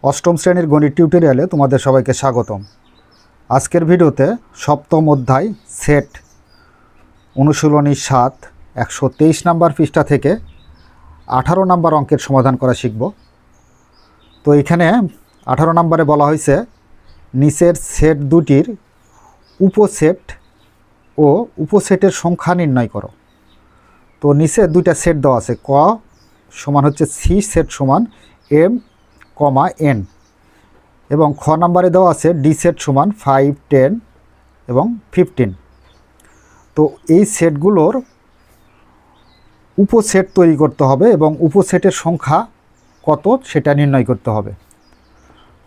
অষ্টম শ্রেণীর গণিত টিউটোরিয়ালে তোমাদের সবাইকে স্বাগতম। আজকের ভিডিওতে সপ্তম অধ্যায় সেট অনুশীলনী 7 123 নম্বর পৃষ্ঠা থেকে 18 নম্বর অঙ্কের সমাধান করা শিখব। তো এখানে 18 নম্বরে বলা হয়েছে নিচের সেট দুটির উপসেট ও উপসেটের সংখ্যা নির্ণয় করো। তো নিচে দুইটা সেট দেওয়া আছে, ক সমান হচ্ছে সি সেট সমান এম কমা এন, এবং খ নাম্বারে দেওয়া আছে ডি সেট সমান 5 10 এবং 15। তো এই সেটগুলোর উপসেট তৈরি করতে হবে এবং উপসেটের সংখ্যা কত সেটা নির্ণয় করতে হবে।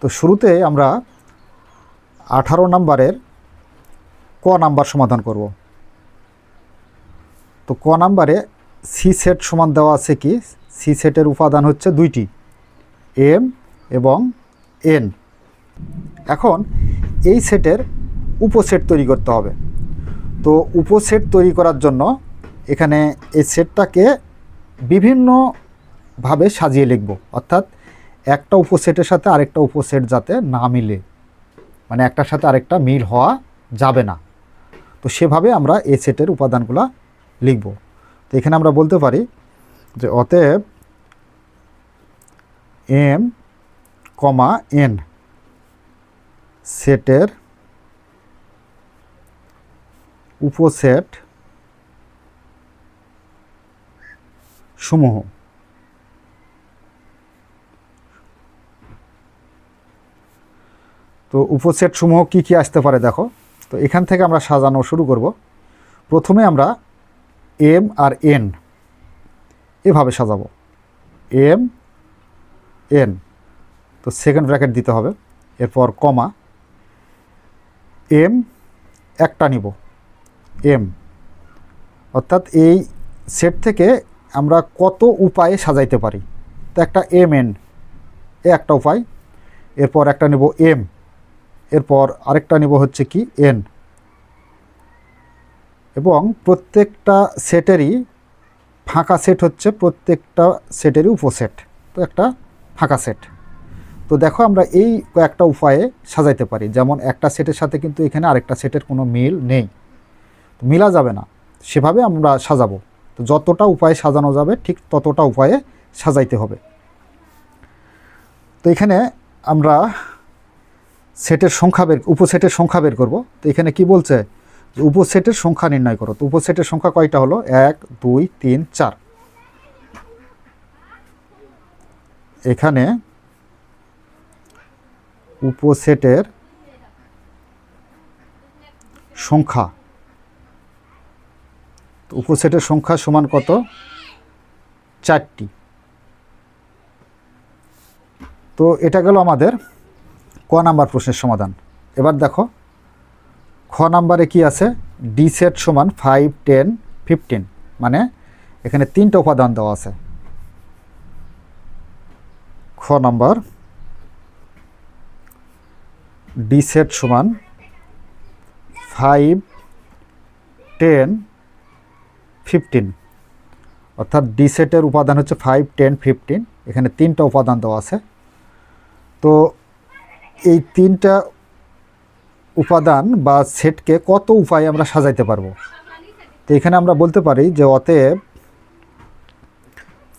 তো শুরুতে আমরা 18 নম্বরের ক নাম্বার সমাধান করব। তো ক নাম্বারে সি সেট সমান দেওয়া আছে কি, সি সেটের উপাদান হচ্ছে দুইটি, এম এবং এন। এখন এই সেটের উপসেট তৈরি করতে হবে। তো উপসেট তৈরি করার জন্য এখানে এই সেটটাকে বিভিন্নভাবে সাজিয়ে লিখব, অর্থাৎ একটা উপসেটের সাথে আরেকটা উপসেট যাতে না মিলে, মানে একটার সাথে আরেকটা মিল হওয়া যাবে না। তো সেভাবে আমরা এই সেটের উপাদানগুলো লিখব। তো এখানে আমরা বলতে পারি যে অতএব এম কমা এন সেটের উপসেট সমূহ। তো উপসেট সমূহ কি কি আসতে পারে দেখো। তো এখান থেকে আমরা সাজানো শুরু করব। প্রথমে আমরা এম আর এন এভাবে সাজাবো, এম এন, তো সেকেন্ড ব্র্যাকেট দিতে হবে, এরপর কমা, এম একটা নিব, এম, অর্থাৎ এই সেট থেকে আমরা কত উপায়ে সাজাইতে পারি। তো একটা এম এন এ একটা উপায়, এরপর একটা নিব এম, এরপর আরেকটা নিব হচ্ছে কি এন, এবং প্রত্যেকটা সেটেরই ফাঁকা সেট হচ্ছে প্রত্যেকটা সেটেরই উপসেট, তো একটা ফাঁকা সেট। তো দেখো আমরা এই কয়েকটা উপায়ে সাজাইতে পারি, যেমন একটা সেটের সাথে কিন্তু এখানে আরেকটা সেটের কোনো মিল নেই, মিলা যাবে না, সেভাবে আমরা সাজাবো। তো যতটা উপায়ে সাজানো যাবে ঠিক ততটা উপায়ে সাজাইতে হবে। তো এখানে আমরা সেটের সংখ্যা উপসেটের সংখ্যা বের করব। তো এখানে কি বলছে, উপসেটের সংখ্যা নির্ণয় করো। তো উপসেটের সংখ্যা কয়টা হলো, 1 2 3 4। এখানে উপসেটের সংখ্যা, উপসেটের সংখ্যা সমান কত, 4টি। তো এটা গেল আমাদের ক নাম্বার প্রশ্নের সমাধান। এবার দেখো খ নাম্বারে কি আছে, ডি সেট সমান 5 10 15, মানে এখানে 3টা উপাদান দেওয়া আছে। খ নাম্বার ডি সেট সমান 5 10 15, অর্থাৎ ডি সেটের উপাদান হচ্ছে 5 10 15, এখানে 3টা উপাদান দেওয়া আছে। তো এই 3টা উপাদান বা সেটকে কত উপায়ে আমরা সাজাইতে পারবো। তো এখানে আমরা বলতে পারি যে অতএব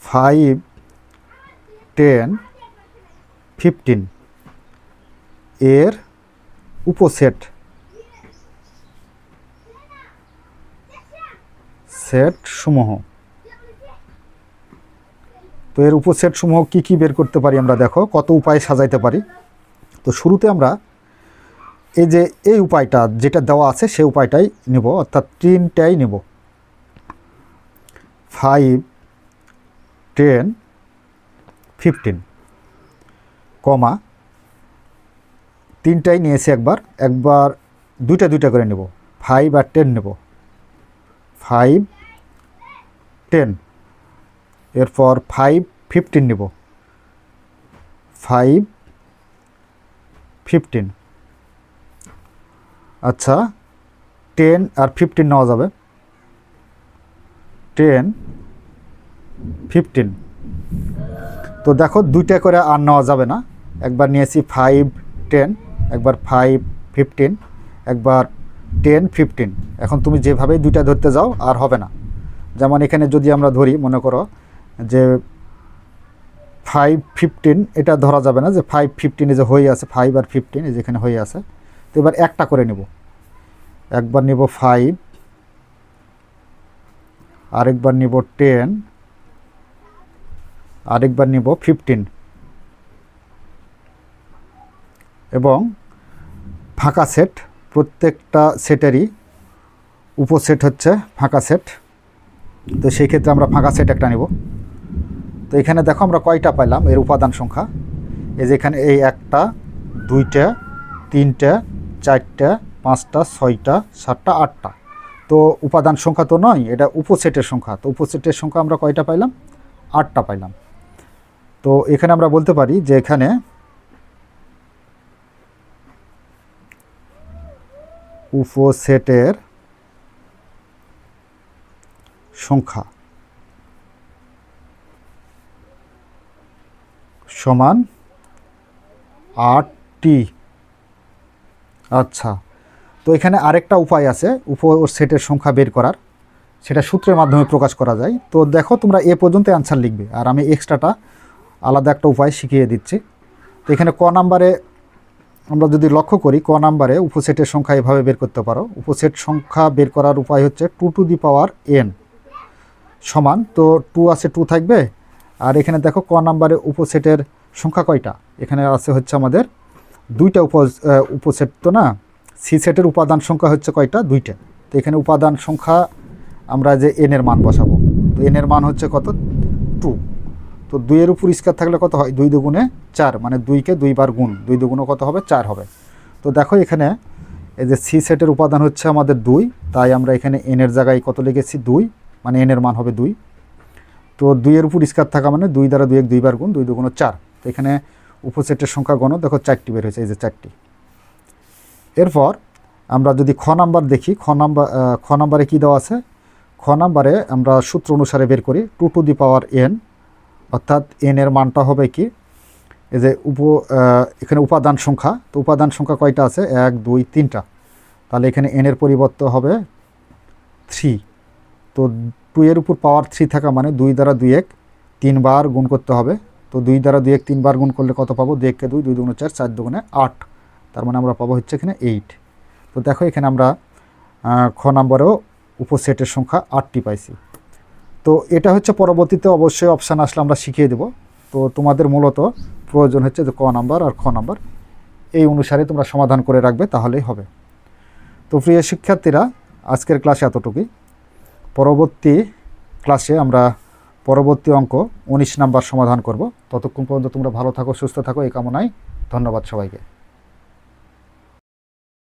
5 10 15 এর উপসেট সেট সমূহ। তো এর উপসেট সমূহ কি কি বের করতে পারি আমরা, দেখো কত উপায়ে সাজাইতে পারি। তো শুরুতে আমরা এই যে এই উপায়টা যেটা দেওয়া আছে সেই উপায়টাই নেব, অর্থাৎ 3টাই নেব, 5 10 15 কমা 3টাই নিয়েছি, একবার দুইটা করে নেব, 5 আর 10 নেব, 5 10, এরপর 5 15 নেব, 5 15। আচ্ছা 10 আর 15 নেওয়া যাবে, 10 15। তো দেখো দুইটা করে আর নেওয়া যাবে না, একবার নিয়েছি 5 10, একবার 5 15, একবার 10 15। এখন তুমি যেভাবেই দুইটা ধরতে যাও আর হবে না। যেমন এখানে যদি আমরা ধরি, মনে করো যে 5 15, এটা ধরা যাবে না যে 5 15 যে হয়ে আছে, 5 আর 15 এই যেখানে হয়ে আছে। তো এবার একটা করে নেব, একবার নিব 5, আরেকবার নিব 10, আরেকবার নিব 15 এবং ফাঁকা সেট। প্রত্যেকটা সেটেরই উপসেট হচ্ছে ফাঁকা সেট। তো সেই ক্ষেত্রে আমরা ফাঁকা সেট একটা নেব। তো এখানে দেখো আমরা কয়টা পাইলাম এর উপাদান সংখ্যা। এই যে এখানে এই 1টা 2টা 3টা 4টা 5টা 6টা 7টা 8টা। তো উপাদান সংখ্যা তো নয়, এটা উপসেটের সংখ্যা। তো উপসেটের সংখ্যা আমরা কয়টা পাইলাম? 8টা পাইলাম। তো এখানে আমরা বলতে পারি যে এখানে উপসেটের সংখ্যা সমান 8টি। আচ্ছা, তো এখানে আরেকটা উপায় আছে উপসেটের সংখ্যা বের করার, সেটা সূত্রের মাধ্যমে প্রকাশ করা যায়। তো দেখো তোমরা এ পর্যন্ত অ্যান্সার লিখবে, আর আমি এক্সট্রাটা আলাদা একটা উপায় শিখিয়ে দিচ্ছি। তো এখানে ক নাম্বারে আমরা যদি লক্ষ্য করি, ক নাম্বারে উপসেটের সংখ্যা এভাবে বের করতে পারো। উপসেট সংখ্যা বের করার উপায় হচ্ছে 2 টু দি পাওয়ার n সমান, তো 2 আছে 2 থাকবে। আর এখানে দেখো ক নাম্বারে উপসেটের সংখ্যা কয়টা, এখানে আছে হচ্ছে আমাদের 2টা উপসেট, তো না, সি সেটের উপাদান সংখ্যা হচ্ছে কয়টা? 2টা। তো এখানে উপাদান সংখ্যা আমরা যে n এর মান বসাবো, তো n এর মান হচ্ছে কত? 2। তো 2 এর উপর স্কয়ার থাকলে কত হয়? 2 দুগুণে 4, মানে 2কে 2 বার গুণ, 2 দুগুণে কত হবে? 4 হবে। তো দেখো এখানে এই যে সি সেটের উপাদান হচ্ছে আমাদের 2, তাই আমরা এখানে n এর জায়গায় কত লিখেছি? 2, মানে n এর মান হবে 2। তো 2 এর উপর স্কয়ার থাকা মানে 2 দ্বারা 2 এক 2 বার গুণ, 2 দুগুণে 4। তো এখানে উপসেটের সংখ্যা গণ দেখো 4টি বের হয়েছে, এই যে 4টি। এরপর আমরা যদি খ নাম্বার দেখি, খ নাম্বারে কী দেওয়া আছে? খ নাম্বারে আমরা সূত্র অনুসারে বের করি 2 টু দি পাওয়ার n, অর্থাৎ n এর মানটা হবে কি? এই যে এখানে উপাদান সংখ্যা, তো উপাদান সংখ্যা কয়টা আছে? 1 2 3টা। তাহলে এখানে n এর পরিবর্তে হবে 3। তো 2 এর উপর পাওয়ার 3 থাকা মানে 2 দ্বারা 2 এক 3 বার গুণ করতে হবে। তো 2 দ্বারা 2 এক 3 বার গুণ করলে কত পাবো? 2 কে 2, 2 দুগুণে 4, 4 দুগুণে 8। তার মানে আমরা পাবো হচ্ছে এখানে 8। তো দেখো এখানে আমরা খ নম্বরেও উপসেটের সংখ্যা 8টি পাইছি। তো এটা হচ্ছে পরবর্তীতে অবশ্যই অপশান আসলে আমরা শিখিয়ে দেব। তো তোমাদের মূলত প্রয়োজন হচ্ছে যে ক নাম্বার আর খ নাম্বার, এই অনুসারে তোমরা সমাধান করে রাখবে, তাহলেই হবে। তো প্রিয় শিক্ষার্থীরা, আজকের ক্লাসে এতটুকুই। পরবর্তী ক্লাসে আমরা পরবর্তী অঙ্ক 19 নাম্বার সমাধান করব। ততক্ষণ পর্যন্ত তোমরা ভালো থাকো, সুস্থ থাকো, এই কামনায় ধন্যবাদ সবাইকে।